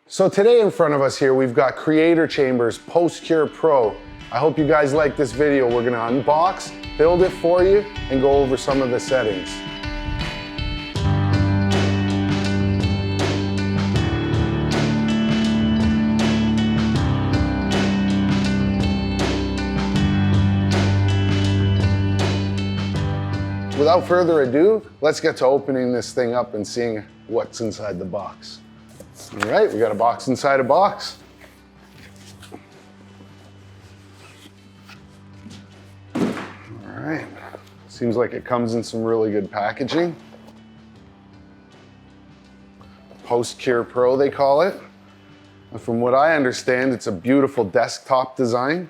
So today in front of us here, we've got Creator Chambers Postcure Pro. I hope you guys like this video. We're gonna unbox, build it for you, and go over some of the settings. Without further ado, let's get to opening this thing up and seeing what's inside the box. All right, we got a box inside a box. All right, seems like it comes in some really good packaging. Postcure Pro, they call it. And from what I understand, it's a beautiful desktop design.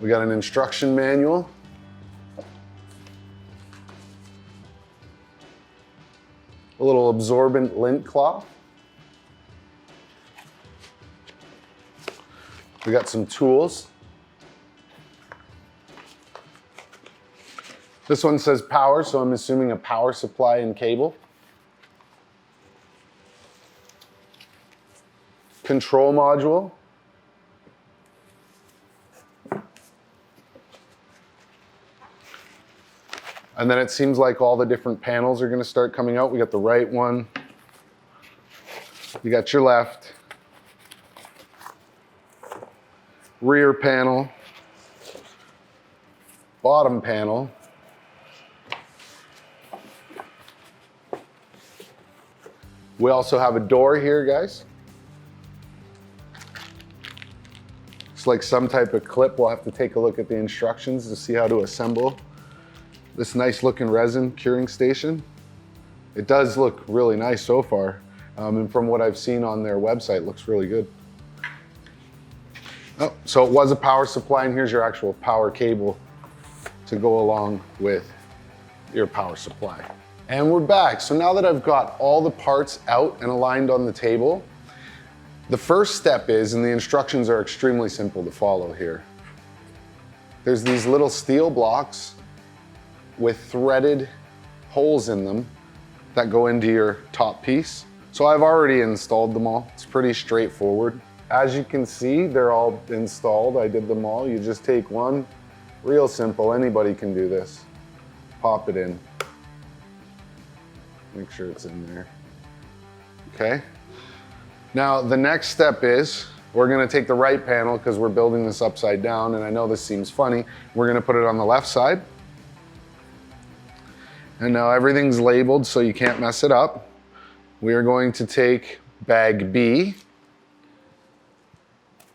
We got an instruction manual. A little absorbent lint cloth. We got some tools. This one says power, so I'm assuming a power supply and cable. Control module. And then it seems like all the different panels are gonna start coming out. We got the right one. You got your left. Rear panel. Bottom panel. We also have a door here, guys. It's like some type of clip. We'll have to take a look at the instructions to see how to assemble this nice looking resin curing station. It does look really nice so far. And from what I've seen on their website, it looks really good. Oh, so it was a power supply, and here's your actual power cable to go along with your power supply. And we're back. So now that I've got all the parts out and aligned on the table, the first step is, and the instructions are extremely simple to follow here. There's these little steel blocks with threaded holes in them that go into your top piece. So I've already installed them all. It's pretty straightforward. As you can see, they're all installed. I did them all. You just take one, real simple. Anybody can do this. Pop it in. Make sure it's in there. Okay. Now the next step is, we're gonna take the right panel because we're building this upside down, and I know this seems funny. We're gonna put it on the left side. And now everything's labeled so you can't mess it up. We are going to take bag B.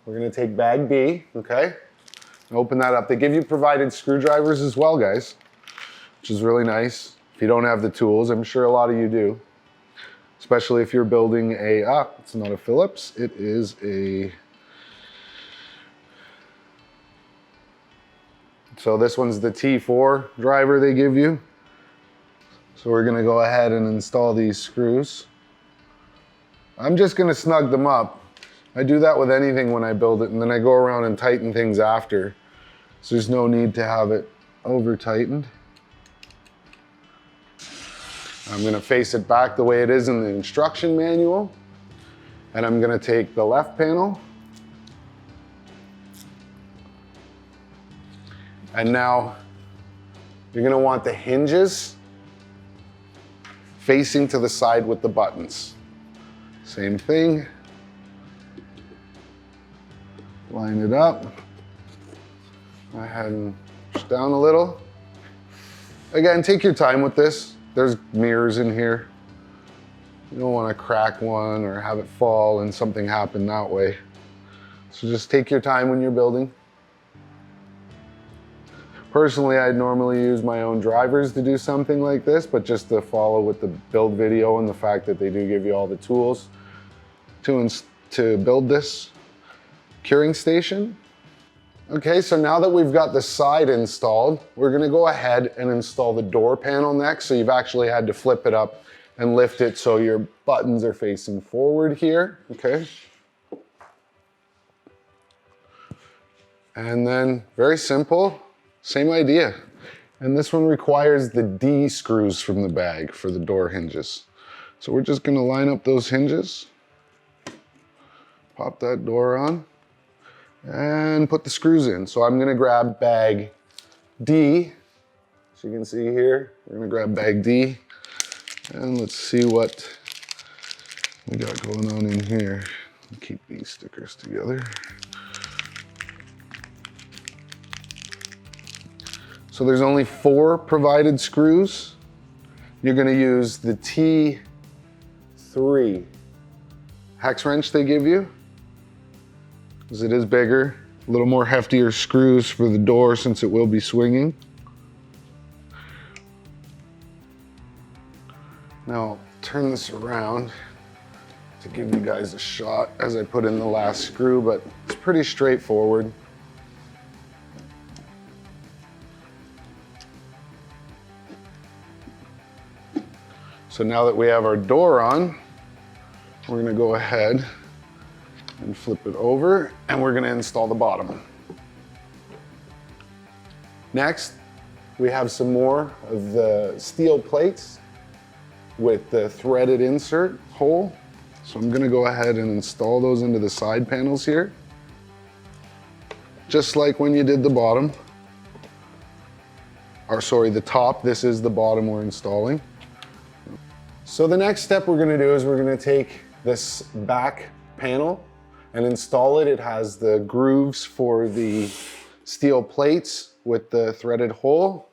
We're gonna take bag B, okay? Open that up. They give you provided screwdrivers as well, guys, which is really nice. If you don't have the tools, I'm sure a lot of you do. Especially if you're building it's not a Phillips, it is so this one's the T4 driver they give you. So we're gonna go ahead and install these screws. I'm just gonna snug them up. I do that with anything when I build it, and then I go around and tighten things after. So there's no need to have it over tightened. I'm gonna face it back the way it is in the instruction manual. And I'm gonna take the left panel. And now you're gonna want the hinges facing to the side with the buttons. Same thing. Line it up. Go ahead and push down a little. Again, take your time with this. There's mirrors in here. You don't want to crack one or have it fall and something happen that way. So just take your time when you're building. Personally, I'd normally use my own drivers to do something like this, but just to follow with the build video and the fact that they do give you all the tools to build this curing station. Okay, so now that we've got the side installed, we're gonna go ahead and install the door panel next. So you've actually had to flip it up and lift it so your buttons are facing forward here, okay? And then, very simple, same idea. And this one requires the D screws from the bag for the door hinges. So we're just gonna line up those hinges, pop that door on, and put the screws in. So I'm gonna grab bag D. As you can see here, we're gonna grab bag D, and let's see what we got going on in here. Keep these stickers together. So there's only 4 provided screws. You're gonna use the T3 hex wrench they give you, because it is bigger, a little more heftier screws for the door since it will be swinging. Now I'll turn this around to give you guys a shot as I put in the last screw, but it's pretty straightforward. So now that we have our door on, we're gonna go ahead and flip it over, and we're gonna install the bottom. Next, we have some more of the steel plates with the threaded insert hole. So I'm gonna go ahead and install those into the side panels here. Just like when you did the bottom, or sorry, the top, this is the bottom we're installing. So the next step we're gonna do is we're gonna take this back panel and install it. It has the grooves for the steel plates with the threaded hole.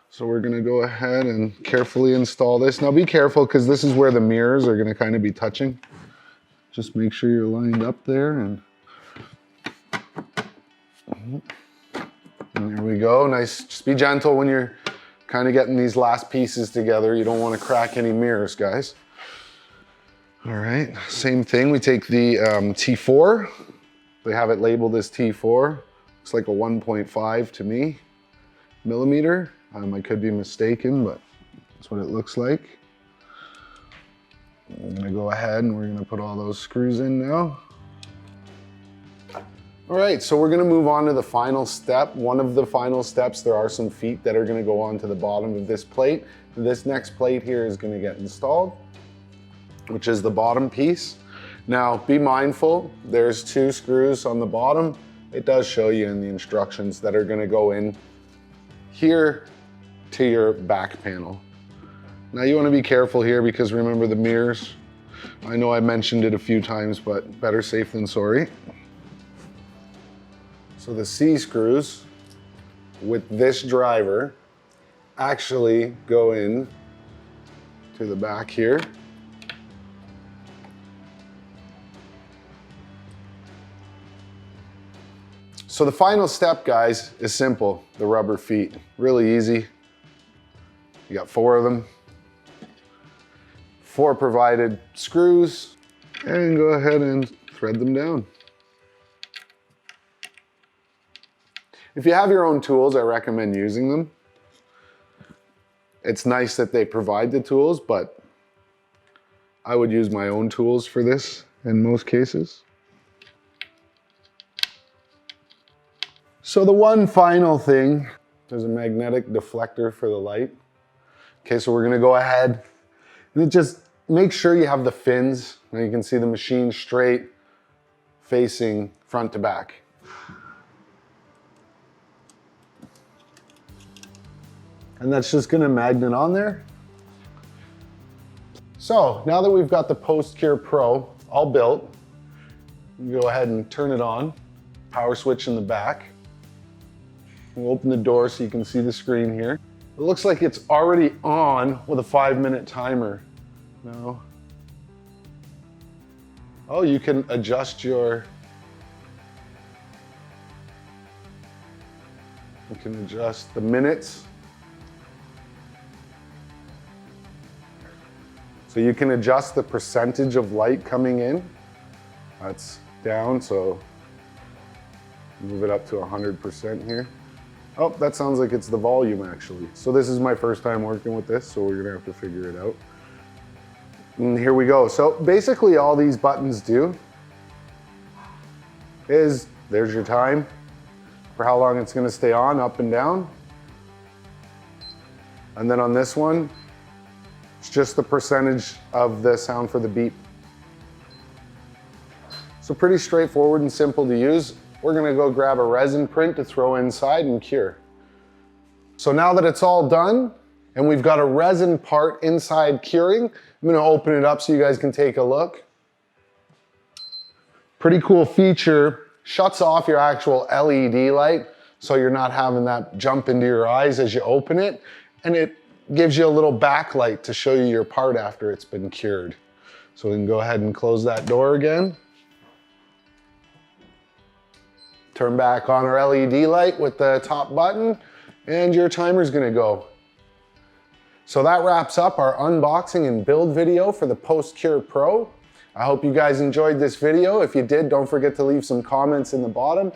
So we're gonna go ahead and carefully install this. Now be careful, because this is where the mirrors are gonna kind of be touching. Just make sure you're lined up there, and there we go. Nice, just be gentle when you're kind of getting these last pieces together. You don't want to crack any mirrors, guys. All right, same thing. We take the T4. They have it labeled as T4. Looks like a 1.5 to me, millimeter. I could be mistaken, but that's what it looks like. I'm gonna go ahead and we're gonna put all those screws in now. All right, so we're gonna move on to the final step. One of the final steps, there are some feet that are gonna go onto the bottom of this plate. This next plate here is gonna get installed, which is the bottom piece. Now, be mindful, there's 2 screws on the bottom. It does show you in the instructions that are gonna go in here to your back panel. Now you wanna be careful here, because remember the mirrors. I know I mentioned it a few times, but better safe than sorry. So the C screws with this driver actually go in to the back here. So the final step, guys, is simple, the rubber feet. Really easy. You got 4 of them. 4 provided screws, and go ahead and thread them down. If you have your own tools, I recommend using them. It's nice that they provide the tools, but I would use my own tools for this in most cases. So the one final thing, there's a magnetic deflector for the light. Okay, so we're gonna go ahead and just make sure you have the fins. Now you can see the machine straight facing front to back. And that's just gonna magnet on there. So now that we've got the Postcure Pro all built, you go ahead and turn it on. Power switch in the back. We'll open the door so you can see the screen here. It looks like it's already on with a 5-minute timer. No. Oh, you can adjust you can adjust the minutes. So you can adjust the percentage of light coming in. That's down, so move it up to 100% here. Oh, that sounds like it's the volume actually. So this is my first time working with this, so we're gonna have to figure it out. And here we go. So basically all these buttons do is, there's your time for how long it's gonna stay on, up and down. And then on this one, it's just the percentage of the sound for the beep. So pretty straightforward and simple to use. We're gonna go grab a resin print to throw inside and cure. So now that it's all done, and we've got a resin part inside curing, I'm gonna open it up so you guys can take a look. Pretty cool feature, shuts off your actual LED light, so you're not having that jump into your eyes as you open it, and it gives you a little backlight to show you your part after it's been cured. So we can go ahead and close that door again. Turn back on our LED light with the top button, and your timer's gonna go. So that wraps up our unboxing and build video for the Postcure Pro. I hope you guys enjoyed this video. If you did, don't forget to leave some comments in the bottom.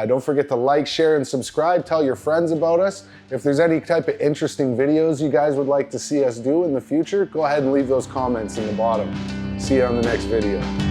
Don't forget to like, share, and subscribe. Tell your friends about us. If there's any type of interesting videos you guys would like to see us do in the future, go ahead and leave those comments in the bottom. See you on the next video.